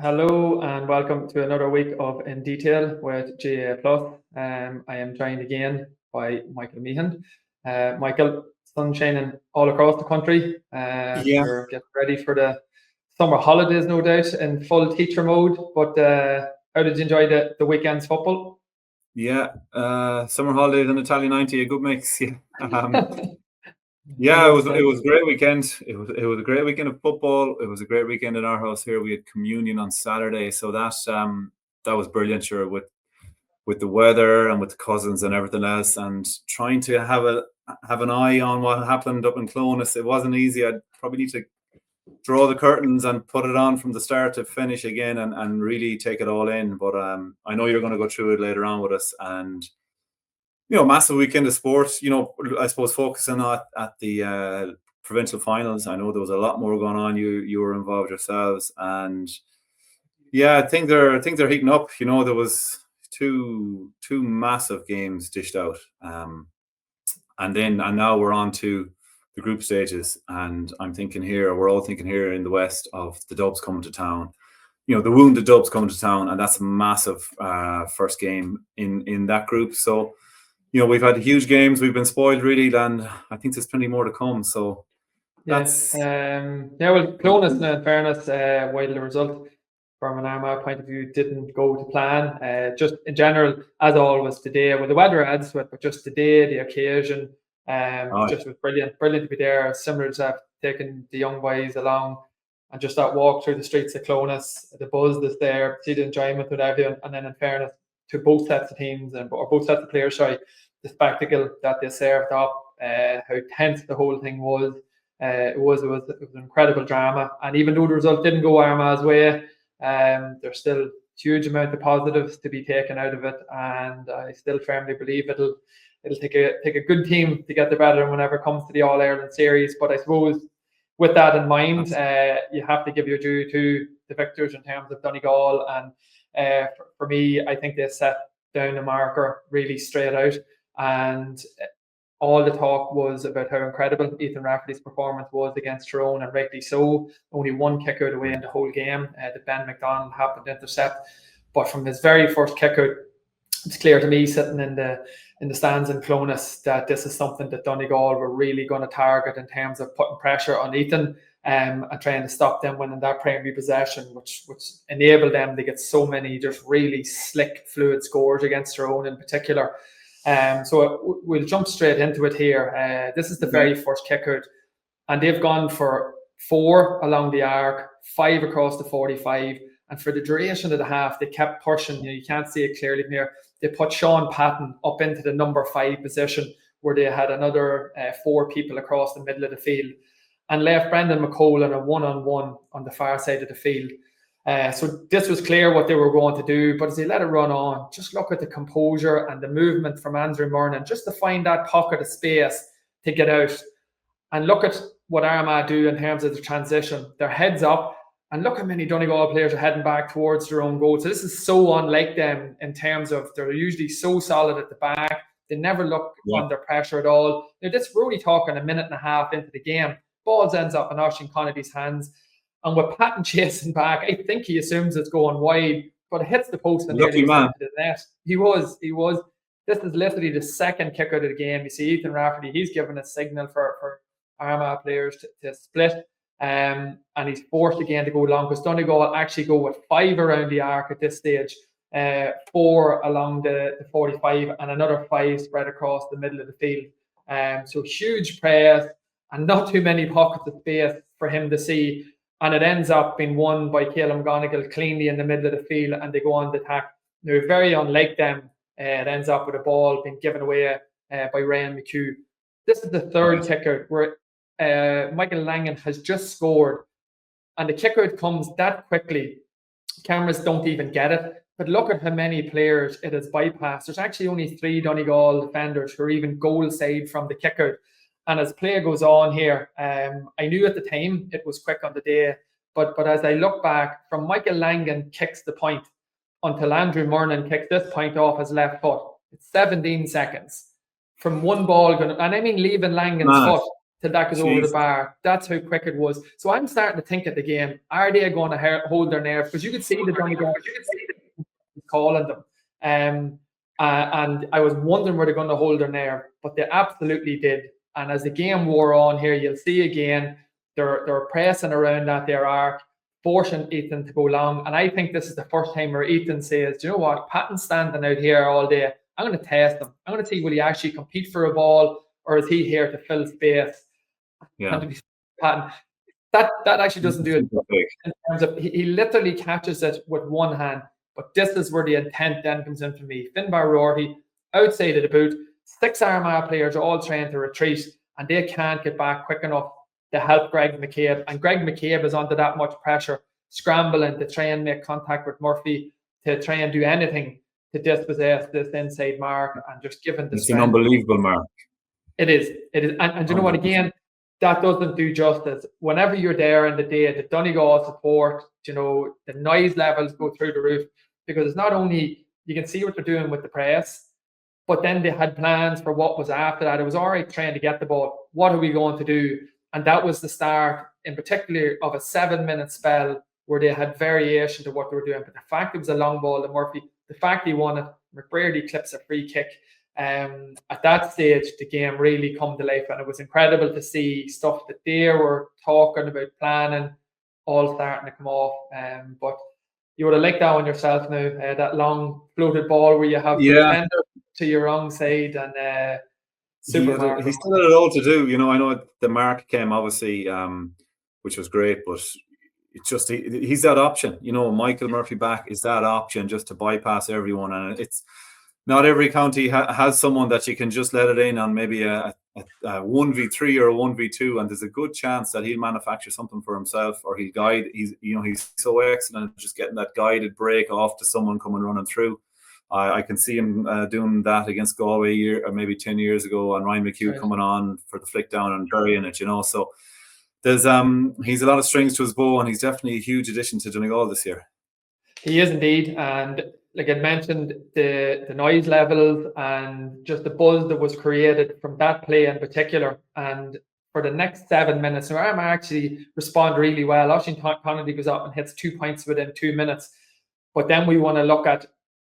Hello and welcome to another week of In Detail with GA Plus. I am joined again by Michael Meehan. Michael, sun shining all across the country. Yeah. You're getting ready for the summer holidays, no doubt, in full teacher mode. But how did you enjoy the weekend's football? Yeah, summer holidays and Italian 90, a good mix. Yeah, I it was know, a great weekend. It was a great weekend of football. It was a great weekend in our house here. We had communion on Saturday, so that was brilliant. Sure, with the weather and with the cousins and everything else, and trying to have an eye on what happened up in Clonus. It wasn't easy. I'd probably need to draw the curtains and put it on from the start to finish again and really take it all in. But I know you're going to go through it later on with us. And massive weekend of sport. I suppose focusing at the provincial finals. I know there was a lot more going on. You were involved yourselves, and yeah, I think they're heating up. There was two massive games dished out, and now we're on to the group stages. And we're all thinking here in the West of the Dubs coming to town. The wounded Dubs coming to town, and that's a massive first game in that group. So. We've had huge games. We've been spoiled, really, and I think there's plenty more to come. So that's well, Clonus, in fairness, while the result from an Armagh point of view didn't go to plan, just in general, as always today, the weather adds to it, but just today, the occasion, just was brilliant to be there. Similar to taking the young boys along and just that walk through the streets of Clonus, the buzz that's there, see the enjoyment with everyone, and then in fairness to both sets of teams or both sets of players, the spectacle that they served up, how tense the whole thing was. It was an incredible drama, and even though the result didn't go Armagh's way, there's still a huge amount of positives to be taken out of it, and I still firmly believe it'll take a good team to get the better whenever it comes to the All Ireland series. But I suppose with that in mind, you have to give your due to the victors in terms of Donegal, and for me, I think they set down the marker really straight out, and all the talk was about how incredible Ethan Rafferty's performance was against Tyrone, and rightly so. Only one kick out away in the whole game that Ben McDonald happened to intercept, but from his very first kick out, it's clear to me sitting in the stands in Clonus that this is something that Donegal were really going to target in terms of putting pressure on Ethan and trying to stop them winning that primary possession, which enabled them to get so many just really slick, fluid scores against Tyrone in particular. So we'll jump straight into it here. This is the very first kick out, and they've gone for 4 along the arc, 5 across the 45, and for the duration of the half, they kept pushing. You can't see it clearly from here. They put Sean Patton up into the number 5 position, where they had another 4 people across the middle of the field, and left Brendan McCole in a one-on-one on the far side of the field. So this was clear what they were going to do, but as they let it run on, just look at the composure and the movement from Andrew Murnan, just to find that pocket of space to get out. And look at what Armagh do in terms of the transition. They're heads up, and look how many Donegal players are heading back towards their own goal. So this is so unlike them in terms of they're usually so solid at the back. They never look under pressure at all. We're only talking a minute and a half into the game. Balls ends up in Oisín Connaughty's hands. And with Patton chasing back, I think he assumes it's going wide, but it hits the post and nearly into the net. He was. This is literally the second kick out of the game. You see Ethan Rafferty, he's given a signal for Armagh players to split. And he's forced again to go long, because Donegal actually go with 5 around the arc at this stage, 4 along the 45, and another 5 spread across the middle of the field. So huge press and not too many pockets of space for him to see. And it ends up being won by Caleb McGonigal cleanly in the middle of the field, and they go on to attack. They're very unlike them. It ends up with a ball being given away by Ryan McHugh. This is the third kick out where Michael Langan has just scored, and the kick out comes that quickly. Cameras don't even get it. But look at how many players it has bypassed. There's actually only 3 Donegal defenders who are even goal side from the kick out. And as play goes on here, I knew at the time it was quick on the day, but as I look back, from Michael Langan kicks the point until Andrew Murnan kicks this point off his left foot, it's 17 seconds from one ball going, and I mean leaving Langan's foot till that goes over the Jesus. bar. That's how quick it was. So I'm starting to think at the game, are they going to hold their nerve? Because you could see the Donegal calling them. And I was wondering were they going to hold their nerve, but they absolutely did. And as the game wore on here, you'll see again, they're pressing around that their arc, forcing Ethan to go long. And I think this is the first time where Ethan says, do you know what, Patton's standing out here all day. I'm going to test him. I'm going to see, will he actually compete for a ball, or is he here to fill space? Yeah. And to be Patton, that actually doesn't do it in terms of he literally catches it with one hand. But this is where the intent then comes in for me. Finbar Roarty, outside of the boot, 6 Armagh players are all trying to retreat, and they can't get back quick enough to help Greg McCabe. And Greg McCabe is under that much pressure, scrambling to try and make contact with Murphy, to try and do anything to dispossess this inside mark, and just given the It's strength. an unbelievable mark. It is. And you know what, again, that doesn't do justice. Whenever you're there in the day, the Donegal support, you know, the noise levels go through the roof, because it's not only, you can see what they're doing with the press, but then they had plans for what was after that. It was all right trying to get the ball. What are we going to do? And that was the start, in particular, of a 7-minute spell where they had variation to what they were doing. But the fact it was a long ball to Murphy, the fact he won it, McBrearty clips a free kick. At that stage, the game really come to life, and it was incredible to see stuff that they were talking about, planning, all starting to come off. But you would have liked that one yourself now, that long floated ball where you have the defender to your wrong side, and he still had it all to do. You know, I know the mark came obviously, which was great, but it's just he's that option. You know, Michael Murphy back is that option just to bypass everyone, and it's not every county has someone that you can just let it in on maybe a 1v3 or a 1v2, and there's a good chance that he'll manufacture something for himself, or he'll guide. He's so excellent at just getting that guided break off to someone coming running through. I can see him doing that against Galway maybe 10 years ago, and Ryan McHugh coming on for the flick down and burying it, you know. So there's he's a lot of strings to his bow, and he's definitely a huge addition to Donegal this year. He is indeed, and like I mentioned, the noise levels and just the buzz that was created from that play in particular. And for the next 7 minutes, Armagh actually respond really well. Oisin Connolly goes up and hits 2 points within 2 minutes. But then we want to look at,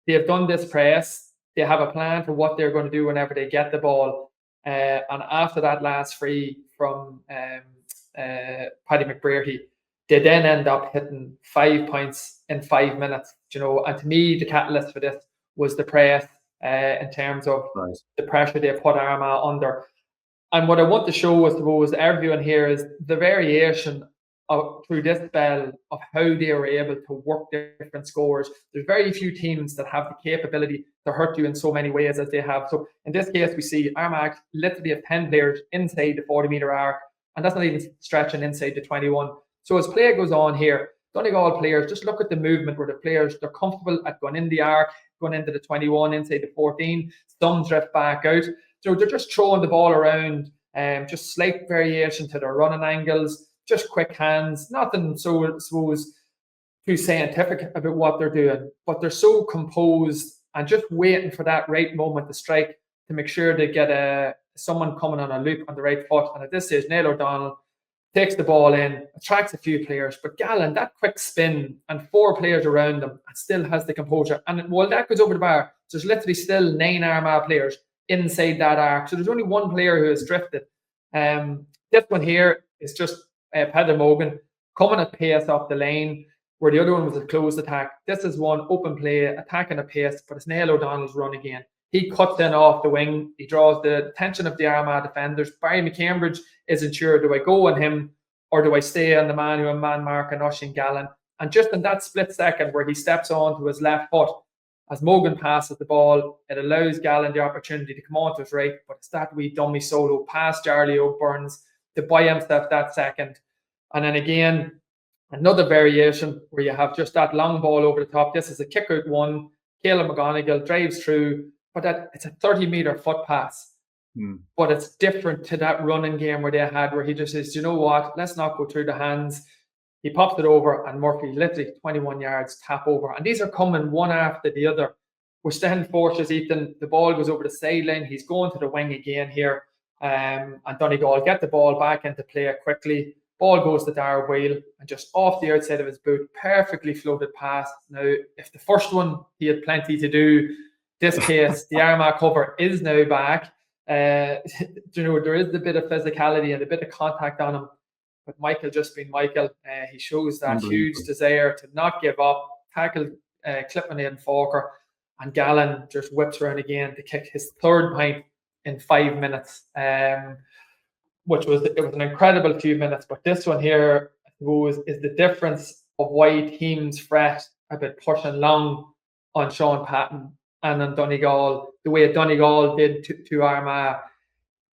they have done this press, they have a plan for what they're going to do whenever they get the ball. And after that last free from Paddy McBrearty, they then end up hitting 5 points in 5 minutes, you know. And to me, the catalyst for this was the press, in terms of the pressure they put Armagh under. And what I want to show, I suppose, everyone here is the variation through this spell of how they were able to work different scores. There's very few teams that have the capability to hurt you in so many ways as they have. So in this case, we see Armagh literally have 10 players inside the 40-metre arc, and that's not even stretching inside the 21. So as play goes on here, Donegal players, just look at the movement where the players, they're comfortable at going in the arc, going into the 21, inside the 14, some drift back out. So they're just throwing the ball around, just slight variation to their running angles, just quick hands, nothing so, I suppose, too scientific about what they're doing, but they're so composed and just waiting for that right moment to strike to make sure they get someone coming on a loop on the right foot. And at this stage, Neil O'Donnell takes the ball in, attracts a few players, but Gallen, that quick spin and 4 players around them, and still has the composure. And while that goes over the bar, there's literally still 9 Armagh players inside that arc. So there's only 1 player who has drifted. This one here is just Patton Mogan coming at pace off the lane, where the other one was a closed attack. This is one open play, attacking at pace, but it's Neil O'Donnell's run again. He cuts in off the wing. He draws the attention of the Armagh defenders. Barry McCambridge isn't sure, do I go on him or do I stay on the man who a man marking Oisin Gallen? And just in that split second where he steps on to his left foot, as Mogan passes the ball, it allows Gallen the opportunity to come on to his right, but it's that wee dummy solo past Charlie O'Burns to buy himself that second. And then again, another variation where you have just that long ball over the top. This is a kick out one. Caleb McGonigal drives through, but it's a 30-metre foot pass. But it's different to that running game where they had, where he just says, you know what, let's not go through the hands. He pops it over, and Murphy literally 21 yards tap over. And these are coming one after the other, which then forces Ethan, the ball goes over the sideline. He's going to the wing again here. And Donegal get the ball back into play quickly. Ball goes to Darragh Wheel and just off the outside of his boot, perfectly floated past. Now, if the first one he had plenty to do, this case, the Armagh cover is now back. There is a bit of physicality and a bit of contact on him. But Michael just being Michael, he shows that huge desire to not give up, tackle Clipman and Falker, and Gallen just whips around again to kick his third point in 5 minutes. It was an incredible few minutes, but this one here, I suppose, is the difference of why teams fret about pushing long on Sean Patton and on Donegal, the way Donegal did to Armagh.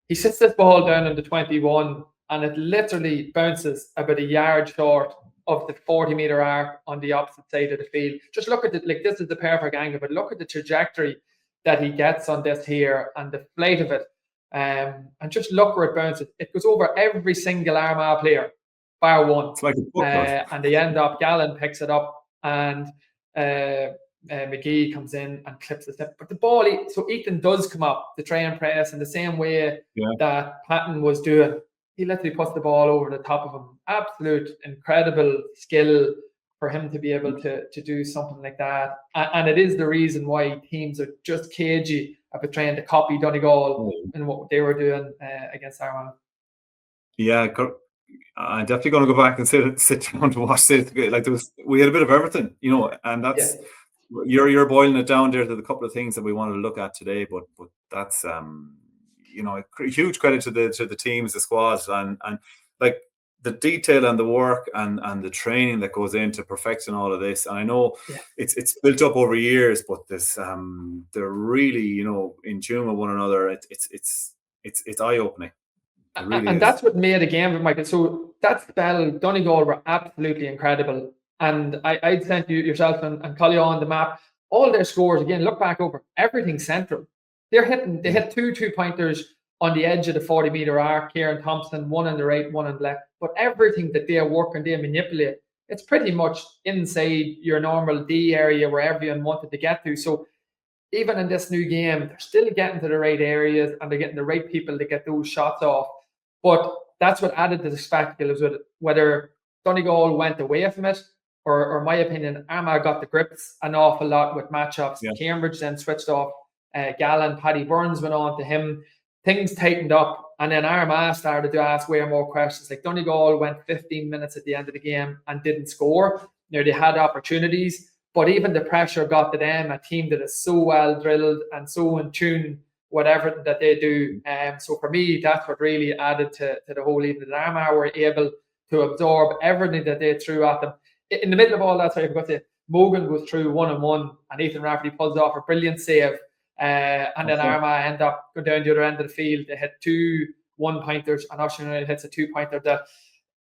He sits this ball down in the 21 and it literally bounces about a yard short of the 40-metre arc on the opposite side of the field. Just look at it, like this is the perfect angle, but look at the trajectory that he gets on this here and the flight of it. And just look where it bounces. It goes over every single Armagh player, bar one. It's like a book, and they end up, Gallen picks it up and McGee comes in and clips it. But the ball, so Ethan does come up to try and press in the same way that Patton was doing. He literally puts the ball over the top of him. Absolute incredible skill for him to be able to do something like that. And it is the reason why teams are just cagey about trying to copy Donegal and what they were doing against Armagh. Yeah, I'm definitely going to go back and sit down to watch this. Like we had a bit of everything, and that's you're boiling it down there to the couple of things that we wanted to look at today. But that's huge credit to the teams, the squads, and like the detail and the work and the training that goes into perfecting all of this. And I know it's built up over years, but this they're really in tune with one another. It's eye opening. And that's what made the game, Michael. So that spell, Donegal were absolutely incredible. And I'd sent you yourself and Collie on the map. All their scores, again, look back over, everything central. They hit two 2-pointers on the edge of the 40-metre arc, Kieran Thompson, one on the right, one on the left. But everything that they work and they manipulate, it's pretty much inside your normal D area where everyone wanted to get to. So even in this new game, they're still getting to the right areas and they're getting the right people to get those shots off. But that's what added to the spectacle, is whether Donegal went away from it or in my opinion, Armagh got the grips an awful lot with matchups. Yeah. Cambridge then switched off Gallen, Paddy Burns went on to him. Things tightened up, and then Armagh started to ask way more questions. Like Donegal went 15 minutes at the end of the game and didn't score. They had opportunities, but even the pressure got to them, a team that is so well drilled and so in tune whatever that they do. So for me, that's what really added to the whole evening. That Armagh were able to absorb everything that they threw at them. In the middle of all that, sorry, I forgot to say, Mogan goes through 1-on-1 and Ethan Rafferty pulls off a brilliant save. And then Armagh end up going down the other end of the field. They hit 2 1-pointers and Ulster United hits a 2-pointer that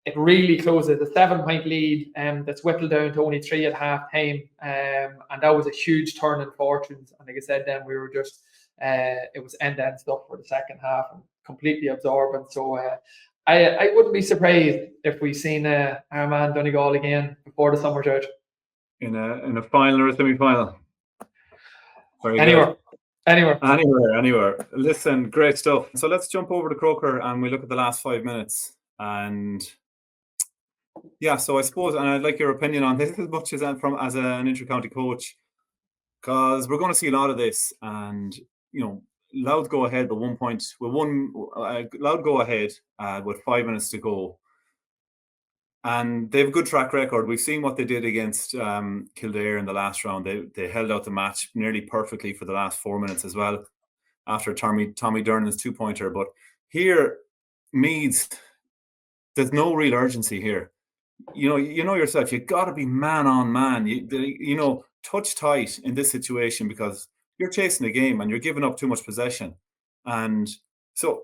it really closes a 7-point lead that's whittled down to only 3 at half time. And that was a huge turn in fortunes. And like I said, then we were just it was end-to-end stuff for the second half and completely absorbing. So I wouldn't be surprised if we seen Armagh and Donegal again before the summer's out. In a final or a semi-final? Anywhere. Listen, great stuff. So let's jump over to Croker and we look at the last 5 minutes. And yeah, so I suppose, and I'd like your opinion on this as much as I'm as an inter-county coach, because we're going to see a lot of this. And Louth go ahead, but 1 point. Louth go ahead with 5 minutes to go. And they have a good track record. We've seen what they did against Kildare in the last round. They held out the match nearly perfectly for the last 4 minutes as well, after Tommy Durnan's 2-pointer. But here, Meath, there's no real urgency here. You know yourself. You got to be man on man. Touch tight in this situation because you're chasing the game and you're giving up too much possession. And so,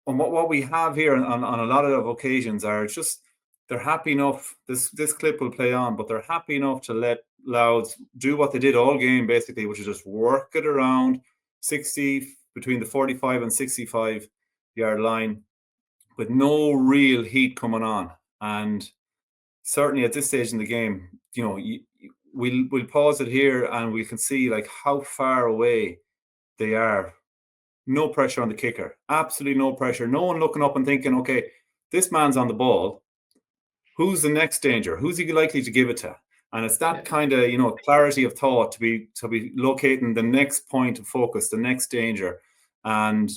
on what we have here on a lot of occasions are just. They're happy enough, this clip will play on, but they're happy enough to let Louth do what they did all game, basically, which is just work it around 60, between the 45 and 65 yard line, with no real heat coming on. And certainly at this stage in the game, we'll pause it here and we can see like how far away they are no pressure on the kicker. Absolutely no pressure. No one looking up and thinking, okay, this man's on the ball. Who's the next danger? Who's he likely to give it to? And it's that kind of, clarity of thought to be locating the next point of focus, the next danger. And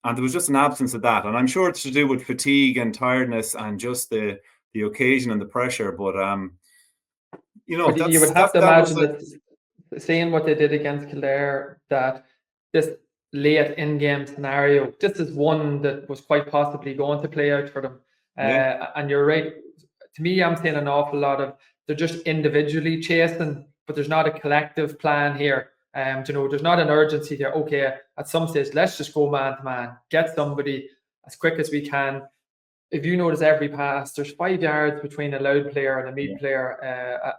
there was just an absence of that. And I'm sure it's to do with fatigue and tiredness and just the occasion and the pressure. But you would have to imagine that seeing what they did against Kildare, that this late in-game scenario, this is one that was quite possibly going to play out for them. And you're right. To me, I'm seeing an awful lot of they're just individually chasing, but there's not a collective plan here. There's not an urgency there. Okay, at some stage, let's just go man to man, get somebody as quick as we can. If you notice every pass, there's 5 yards between a Louth player and a Meath player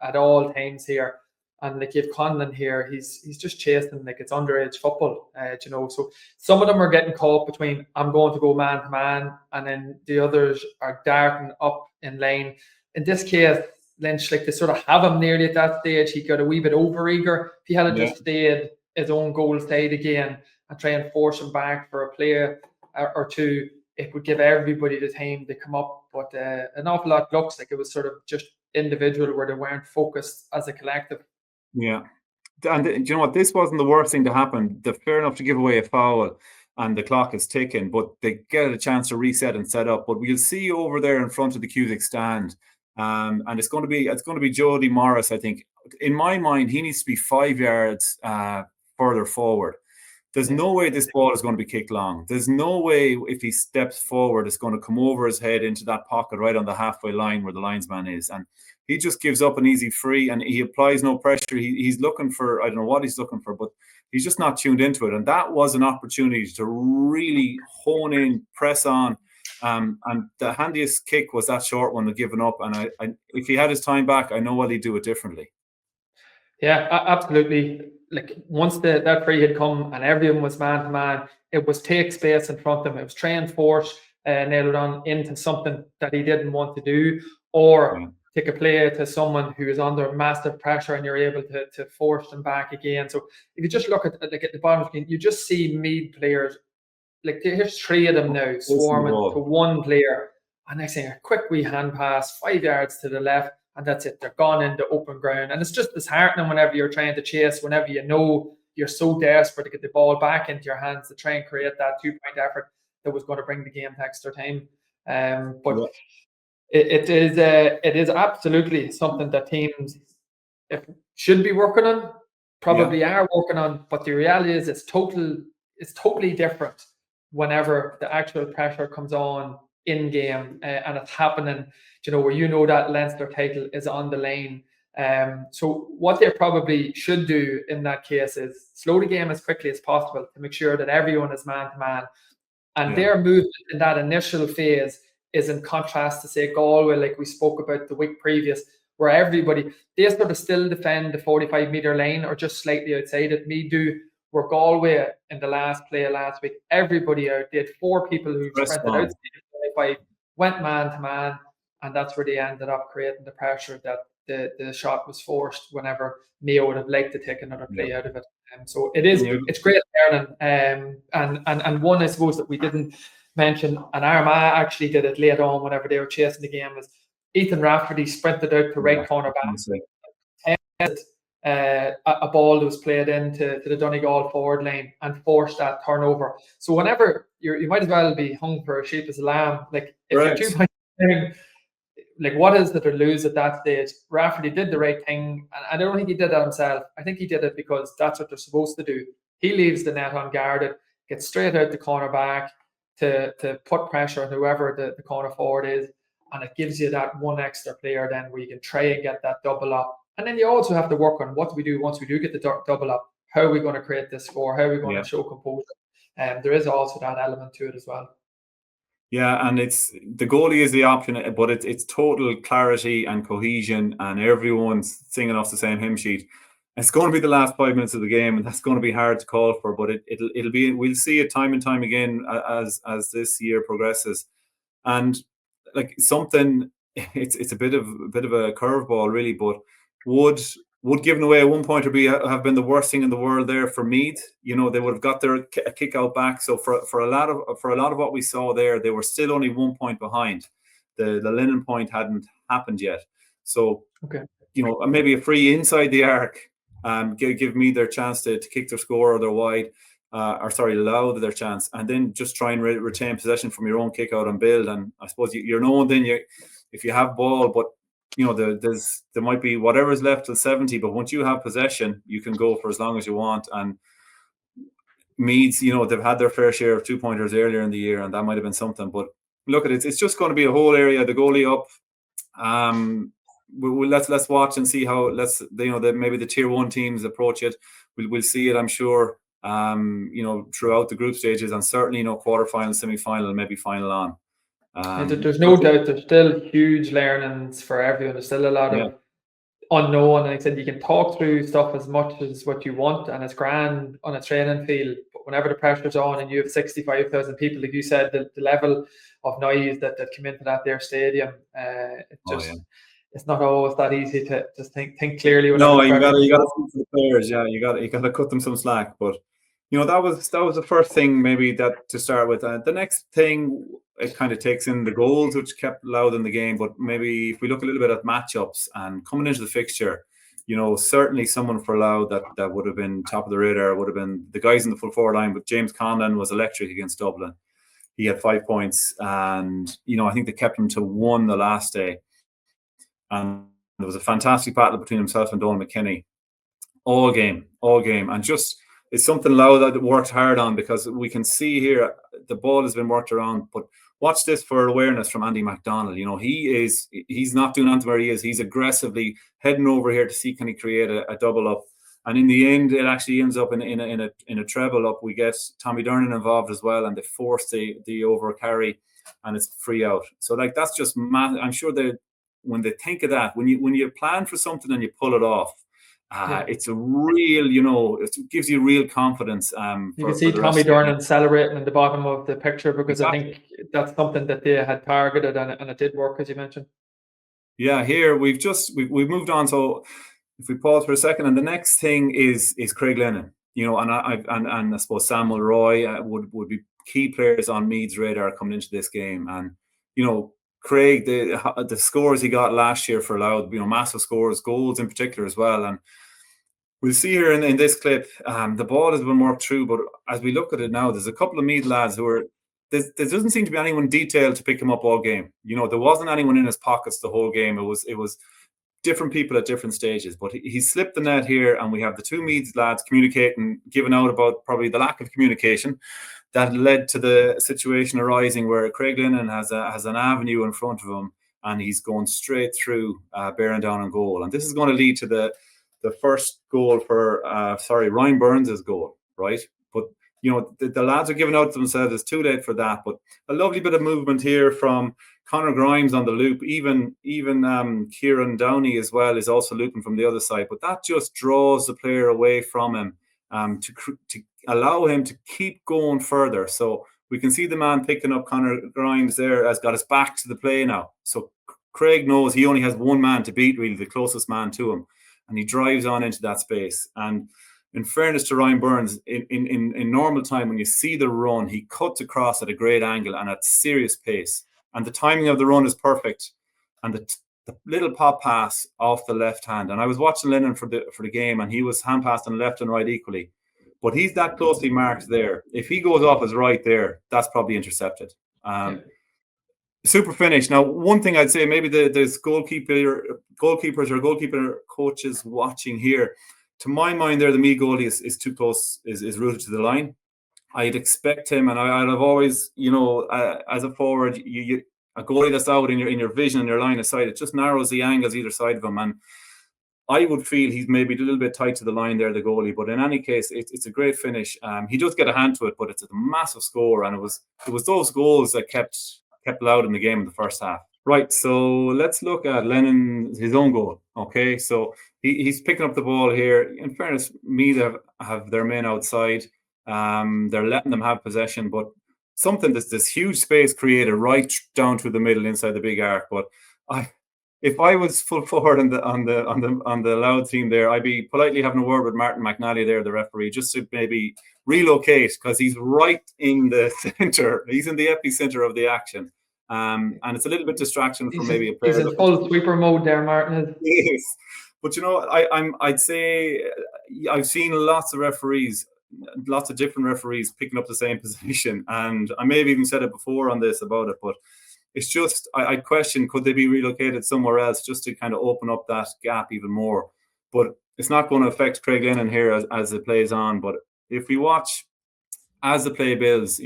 at all times here. And like you have Conlon here, he's just chasing like it's underage football, So some of them are getting caught between I'm going to go man to man, and then the others are darting up in lane. In this case, Lynch, like they sort of have him nearly at that stage. He got a wee bit over eager. If he had just stayed his own goal side again and try and force him back for a play or two, it would give everybody the time to come up. But an awful lot looks like it was sort of just individual where they weren't focused as a collective. Yeah. And you know what? This wasn't the worst thing to happen. They're fair enough to give away a foul and the clock is ticking, but they get a chance to reset and set up. But we'll see over there in front of the Cusack stand. And it's going to be Jody Morris, I think. In my mind, he needs to be 5 yards further forward. There's no way this ball is going to be kicked long. There's no way if he steps forward, it's going to come over his head into that pocket right on the halfway line where the linesman is. And he just gives up an easy free and he applies no pressure. He's looking for, I don't know what he's looking for, but he's just not tuned into it. And that was an opportunity to really hone in, press on. And the handiest kick was that short one, given up. And if he had his time back, I know what he'd do it differently. Yeah, absolutely. Like once that free had come and everyone was man to man, it was take space in front of him. It was try and force Nailed On into something that he didn't want to do, or take a play to someone who is under massive pressure and you're able to force them back again. So if you just look at the bottom screen, you just see Meath players, like there's 3 of them now swarming to one player. And next thing, a quick wee hand pass, 5 yards to the left, and that's it. They're gone into open ground. And it's just disheartening whenever you're trying to chase, whenever you know you're so desperate to get the ball back into your hands to try and create that 2-point effort that was going to bring the game to extra time. But it is absolutely something that teams should be working on, probably are working on. But the reality is it's totally different whenever the actual pressure comes on in game and it's happening, where that Leinster title is on the line. So what they probably should do in that case is slow the game as quickly as possible to make sure that everyone is man to man. And their movement in that initial phase is in contrast to, say, Galway, like we spoke about the week previous, where everybody, they sort of still defend the 45-metre line or just slightly outside it. Me do. Where Galway in the last play last week, everybody out did 4 people who sprinted outside the 45, went man to man, and that's where they ended up creating the pressure that the shot was forced whenever Mayo would have liked to take another play out of it. So it's great learning. And one I suppose that we didn't mention, and Armagh actually did it late on whenever they were chasing the game, was Ethan Rafferty sprinted out to right corner back. A ball that was played into the Donegal forward lane and forced that turnover. So whenever you might as well be hung for a sheep as a lamb. Like if you're 2 points down, like what is it to lose at that stage? Rafferty did the right thing, and I don't think he did that himself. I think he did it because that's what they're supposed to do. He leaves the net unguarded, gets straight out the corner back to put pressure on whoever the corner forward is, and it gives you that one extra player then where you can try and get that double up. And then you also have to work on what do we do once we do get the double up? How are we going to create this score? How are we going to show composure? There is also that element to it as well. Yeah, and it's the goalie is the option, but it's total clarity and cohesion, and everyone's singing off the same hymn sheet. It's going to be the last 5 minutes of the game, and that's going to be hard to call for. But it'll be. We'll see it time and time again as this year progresses, and like something. It's a bit of a curveball, really. But would would giving away a 1 pointer have been the worst thing in the world there for Meath? You know, they would have got their kick out back. So for a lot of what we saw there, they were still only 1 point behind. The Lennon point hadn't happened yet. So you know, maybe a free inside the arc, give Meath their chance to kick their score or their wide, allow their chance, and then just try and retain possession from your own kick out and build. And I suppose you're known then if you have ball, but you know, there might be whatever's left till 70, but once you have possession, you can go for as long as you want. And Meads, you know, they've had their fair share of 2-pointers earlier in the year, and that might have been something. But look at it; it's just going to be a whole area. The goalie up. Let's watch and see how maybe the tier 1 teams approach it. We'll see it, I'm sure. You know, throughout the group stages, and certainly, you know, quarterfinal, semi-final, maybe final on. There's no doubt there's still huge learnings for everyone. There's still a lot of unknown, and like I said, you can talk through stuff as much as what you want, and it's grand on a training field. But whenever the pressure's on and you have 65,000 people, like you said, the level of noise that come into their stadium, it's not always that easy to just think clearly. No, you got to speak to the players. Yeah, you got to cut them some slack. But you know, that was the first thing maybe that to start with. The next thing, it kind of takes in the goals, which kept Louth in the game. But maybe if we look a little bit at matchups and coming into the fixture, you know, certainly someone for Louth that would have been top of the radar would have been the guys in the full forward line. But James Conlon was electric against Dublin. He had 5 points, and you know, I think they kept him to 1 the last day. And there was a fantastic battle between himself and Donald McKinney all game, and just. It's something Louth that worked hard on, because we can see here the ball has been worked around. But watch this for awareness from Andy MacDonald. You know, he's not doing anything where he is. He's aggressively heading over here to see can he create a double up. And in the end, it actually ends up in a treble up. We get Tommy Dernan involved as well, and they force the over carry, and it's free out. So like that's just I'm sure when they think of that, when you plan for something and you pull it off. It's a real, you know, it gives you real confidence. You can see Tommy Dernan celebrating in the bottom of the picture, because I think that's something that they had targeted, and it did work, as you mentioned. Yeah, here we've moved on. So if we pause for a second, and the next thing is Craig Lennon, you know, and I suppose Sam Mulroy would be key players on Meath's radar coming into this game. And you know, Craig, the scores he got last year for Louth, you know, massive scores, goals in particular as well. And we'll see here in this clip, the ball has been worked through, but as we look at it now, there's a couple of Meath lads who are, there doesn't seem to be anyone detailed to pick him up all game. You know, there wasn't anyone in his pockets the whole game. It was different people at different stages, but he slipped the net here, and we have the 2 Meath lads communicating, giving out about probably the lack of communication that led to the situation arising where Craig Lennon has an avenue in front of him, and he's going straight through, bearing down on goal. And this is going to lead to the first goal for Ryan Burns' goal, right? But you know, the lads are giving out to themselves. It's too late for that. But a lovely bit of movement here from Conor Grimes on the loop. Even Kieran Downey as well is also looping from the other side. But that just draws the player away from him, to allow him to keep going further. So we can see the man picking up Conor Grimes there has got his back to the play now. So Craig knows he only has one man to beat, really, the closest man to him. And he drives on into that space. And in fairness to Ryan Burns, in normal time, when you see the run, he cuts across at a great angle and at serious pace. And the timing of the run is perfect. And the little pop pass off the left hand. And I was watching Lennon for the game, and he was hand passed on left and right equally. But he's that closely marked there. If he goes off his right there, that's probably intercepted. Super finish. Now, one thing I'd say, maybe there's goalkeepers or goalkeeper coaches watching here. To my mind, there the Meath goalie is too close, is rooted to the line. I'd expect him, and I'd have always, you know, as a forward, a goalie that's out in your vision and your line of sight, it just narrows the angles either side of him. And I would feel he's maybe a little bit tight to the line there, the goalie. But in any case, it's a great finish. He does get a hand to it, but it's a massive score, and it was those goals that kept Louth in the game in the first half. Right, so let's look at Lennon, his own goal. Okay, so he's picking up the ball here. In fairness, Meath have their men outside. They're letting them have possession, but this huge space created right down through the middle inside the big arc. But if I was full forward on the Louth team there, I'd be politely having a word with Martin McNally there, the referee, just to maybe relocate, because he's right in the center. He's in the epicenter of the action. And it's a little bit distraction from maybe a player. He's in full sweeper mode there, Martin. Yes. But I'd say I've seen lots of different referees picking up the same position, and I may have even said it before on this about it, but it's just I'd question, could they be relocated somewhere else just to kind of open up that gap even more? But it's not going to affect Craig Lennon here as it plays on. But if we watch as the play builds,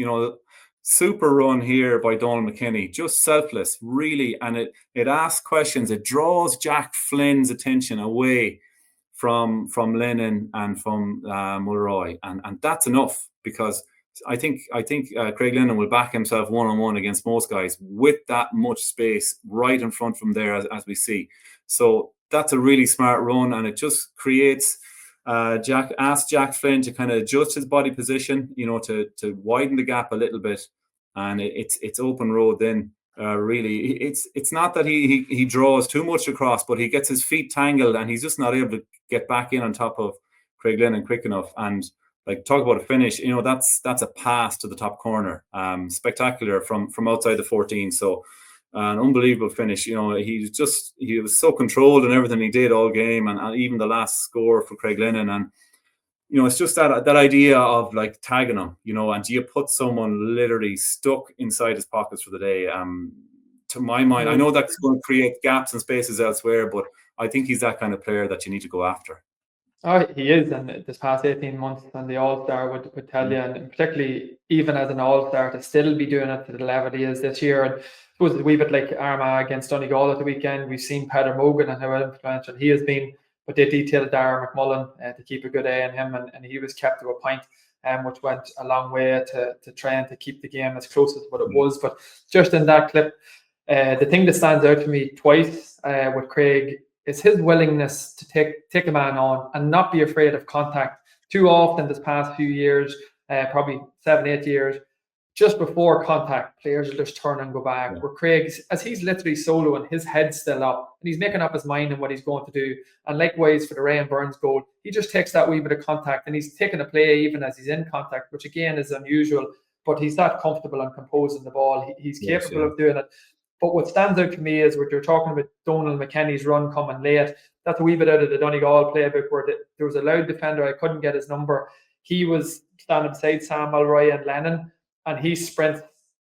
super run here by Donald McKinney, just selfless, really, and it asks questions. It draws Jack Flynn's attention away from Lennon and from Mulroy, and that's enough, because I think Craig Lennon will back himself one-on-one against most guys with that much space right in front from there, as we see. So that's a really smart run, and it just creates. Ask Jack Flynn to kind of adjust his body position, to widen the gap a little bit, and it's open road then. Really, it's not that he draws too much across, but he gets his feet tangled, and he's just not able to get back in on top of Craig Lennon quick enough. And like, talk about a finish, that's a pass to the top corner, spectacular from outside the 14. So an unbelievable finish. He was so controlled in everything he did all game, and even the last score for Craig Lennon. And it's just that idea of like tagging him, and do you put someone literally stuck inside his pockets for the day? To my mind, I know that's going to create gaps and spaces elsewhere, but I think he's that kind of player that you need to go after. Oh, he is, and this past 18 months and the All-Star would tell you, and particularly even as an All-Star, to still be doing it to the level he is this year. And I suppose it's a wee bit like Armagh against Donegal at the weekend. We've seen Patton and how influential he has been, but they detailed Darragh McMullen to keep a good eye on him, and he was kept to a point, which went a long way to trying to keep the game as close as what it was. But just in that clip, the thing that stands out to me twice with Craig is his willingness to take a man on and not be afraid of contact. Too often this past few years, probably 7-8 years, just before contact, players will just turn and go back. Yeah. Where Craig, as he's literally soloing, his head's still up, and he's making up his mind on what he's going to do. And likewise for the Ryan Burns goal, he just takes that wee bit of contact, and he's taking a play even as he's in contact, which again is unusual, but he's that comfortable and composing the ball. He's capable of doing it. But what stands out to me is what you're talking about, Donald McKinney's run coming late. That's a wee bit out of the Donegal playbook, where there was a Louth defender, I couldn't get his number. He was standing beside Sam Mulroy and Lennon, and he sprints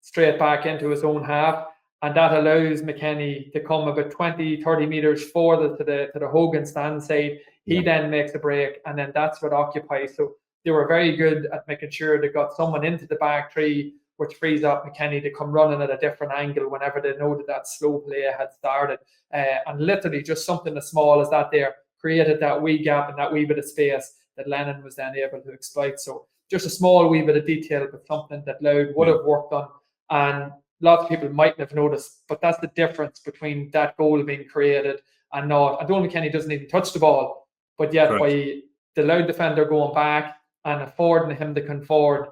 straight back into his own half, and that allows McKinney to come about 20-30 metres further to the Hogan stand side. He then makes a break, and then that's what occupies. So they were very good at making sure they got someone into the back three, which frees up McKinney to come running at a different angle whenever they know that slow play had started. And literally just something as small as that there created that wee gap and that wee bit of space that Lennon was then able to exploit. So just a small wee bit of detail, but something that Louth would have worked on, and lots of people mightn't have noticed. But that's the difference between that goal being created and not. And Donald McKinney doesn't even touch the ball, but yet by the Louth defender going back and affording him to come forward,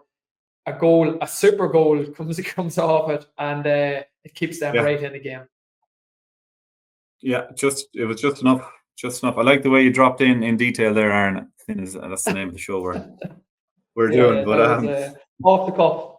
a super goal comes off it, and it keeps them right in the game. Yeah, it was just enough. Just enough. I like the way you dropped in detail there, Aaron. That's the name of the show we're doing. But off the cuff.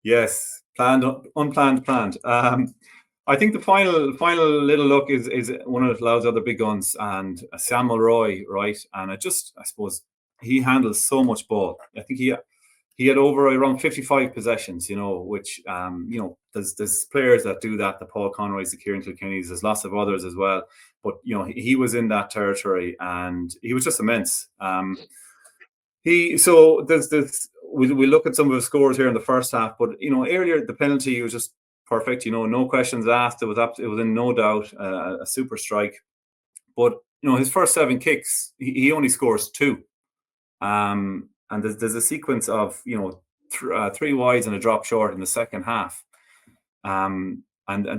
Yes, unplanned, planned. I think the final little look is one of Louth's other big guns, and Sam Mulroy, right? And I suppose he handles so much ball. I think he had over around 55 possessions, which, there's players that do that, the Paul Conroys, the Kieran Kilkennys, there's lots of others as well. But, he was in that territory, and he was just immense. We look at some of his scores here in the first half, but, earlier the penalty was just perfect, no questions asked. It was in no doubt a super strike. But, his first 7 kicks, he only scores 2. And there's a sequence of 3 wides and a drop short in the second half, and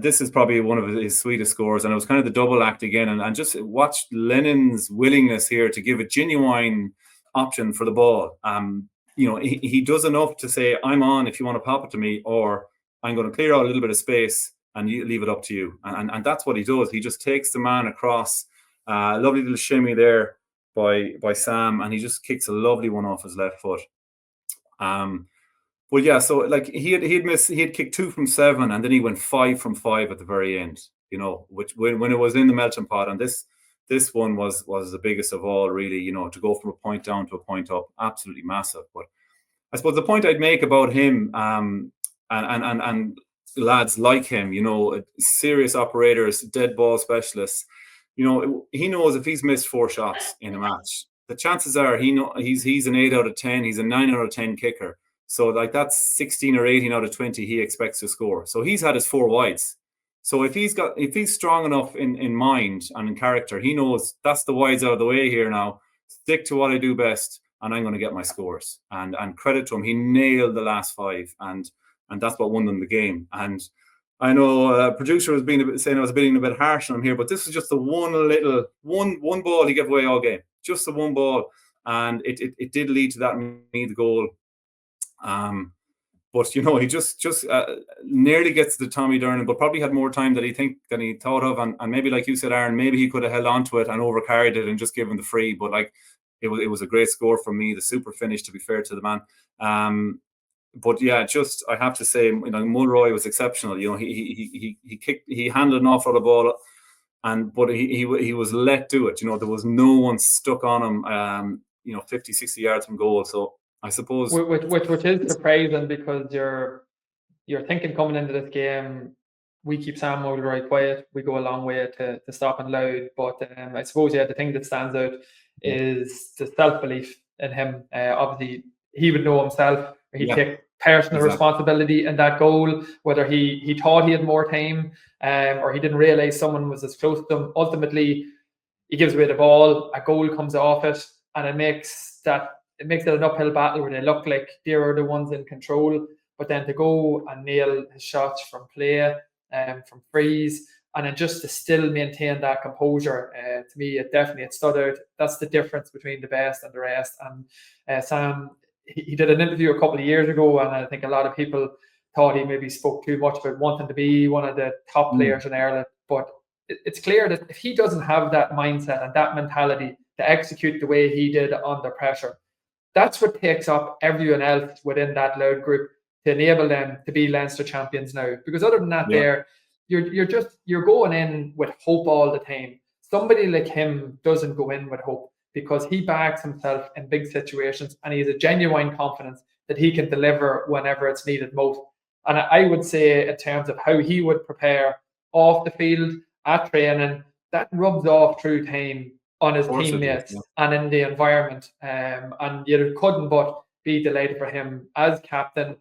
this is probably one of his sweetest scores. And it was kind of the double act again, and just watch Lennon's willingness here to give a genuine option for the ball. He does enough to say, I'm on if you want to pop it to me, or I'm going to clear out a little bit of space and you leave it up to you. And that's what he does. He just takes the man across. Lovely little shimmy there by Sam, and he just kicks a lovely one off his left foot. Well, yeah, so like he had kicked 2 from 7, and then he went 5 from 5 at the very end, you know, which when it was in the melting pot, and this one was the biggest of all, really, you know, to go from a point down to a point up, absolutely massive. But I suppose the point I'd make about him, and lads like him, you know, serious operators, dead ball specialists, you know, he knows if he's missed 4 shots in a match, the chances are he's an 8 out of 10, he's a 9 out of 10 kicker. So like that's 16 or 18 out of 20 he expects to score. So he's had his 4 wides. So if he's strong enough in mind and in character, he knows that's the wides out of the way here now. Stick to what I do best, and I'm going to get my scores. And credit to him, he nailed the last 5, and that's what won them the game. And I know producer was saying I was being a bit harsh on him here, but this was just the one ball he gave away all game. Just the one ball, and it did lead to that Meath goal. But you know, he just nearly gets to the Tommy Dernan, but probably had more time than he thought of, and maybe like you said, Aaron, maybe he could have held on to it and overcarried it and just given the free. But like it was a great score from me, the super finish, to be fair to the man. But yeah, just I have to say, you know, Mulroy was exceptional. You know, he handled an awful lot of ball, but he was let do it. You know, there was no one stuck on him. You know, 50, 60 yards from goal. So I suppose which is surprising, because you're thinking coming into this game, we keep Sam Mulroy quiet, we go a long way to stopping Louth. But I suppose the thing that stands out is the self-belief in him. Obviously, he would know himself. He'd take personal responsibility in that goal, whether he thought he had more time or he didn't realise someone was as close to him. Ultimately, he gives away the ball, a goal comes off it, and it makes it an uphill battle where they look like they're the ones in control. But then to go and nail his shots from play, from frees, and then just to still maintain that composure, to me, it stood out. That's the difference between the best and the rest. And Sam, he did an interview a couple of years ago, and I think a lot of people thought he maybe spoke too much about wanting to be one of the top players in Ireland. But it's clear that if he doesn't have that mindset and that mentality to execute the way he did under pressure, that's what takes up everyone else within that Louth group to enable them to be Leinster champions now. Because other than that, you're going in with hope all the time. Somebody like him doesn't go in with hope, because he backs himself in big situations, and he has a genuine confidence that he can deliver whenever it's needed most. And I would say, in terms of how he would prepare off the field, at training, that rubs off through time on his teammates and in the environment. And you couldn't but be delighted for him as captain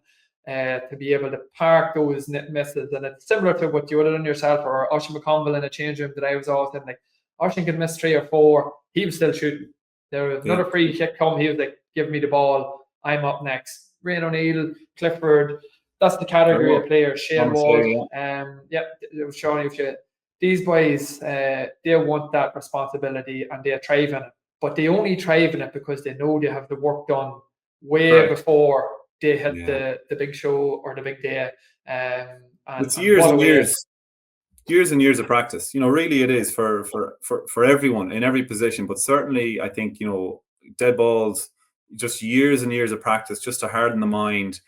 to be able to park those misses. And it's similar to what you would have done yourself, or Oisin McConville in a change room that I was always in. Like, Oisin could miss 3 or 4, he was still shooting. There was another free kick come, he was like, give me the ball, I'm up next. Rian O'Neill, Clifford, that's the category of players. Shane Walsh, it was showing you. These boys, they want that responsibility and they thrive in it. But they only thrive in it because they know they have the work done way before they hit the big show or the big day. It's years and years of practice. You know, really it is for everyone in every position. But certainly, I think, you know, dead balls, just years and years of practice just to harden the mind.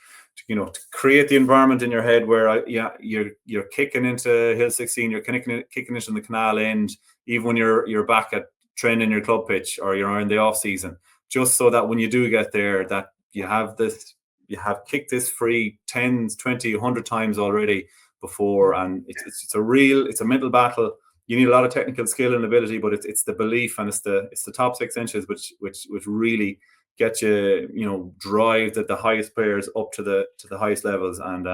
To create the environment in your head where you're kicking into Hill 16, you're kicking into the canal end, even when you're back at training your club pitch or you're in the off season, just so that when you do get there, that you have kicked this free 10, 20, 100 times already before, and it's a mental battle. You need a lot of technical skill and ability, but it's the belief, and it's the top 6 inches which really get you, drive the highest players up to the highest levels. And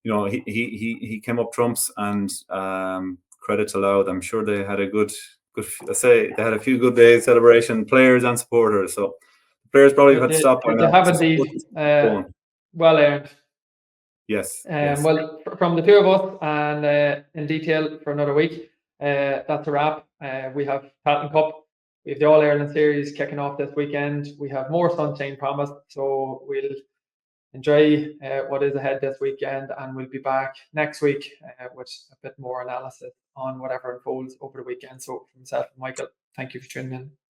he came up trumps, and credit to Louth. I'm sure they had a good they had a few good days celebration, players and supporters. So the players probably had to stop by now. They have indeed well earned. Yes. Well, from the two of us, and in detail for another week, that's a wrap. We have Patton Cup. We have the All-Ireland Series kicking off this weekend. We have more sunshine promised, so we'll enjoy what is ahead this weekend, and we'll be back next week with a bit more analysis on whatever unfolds over the weekend. So, from myself and Michael, thank you for tuning in.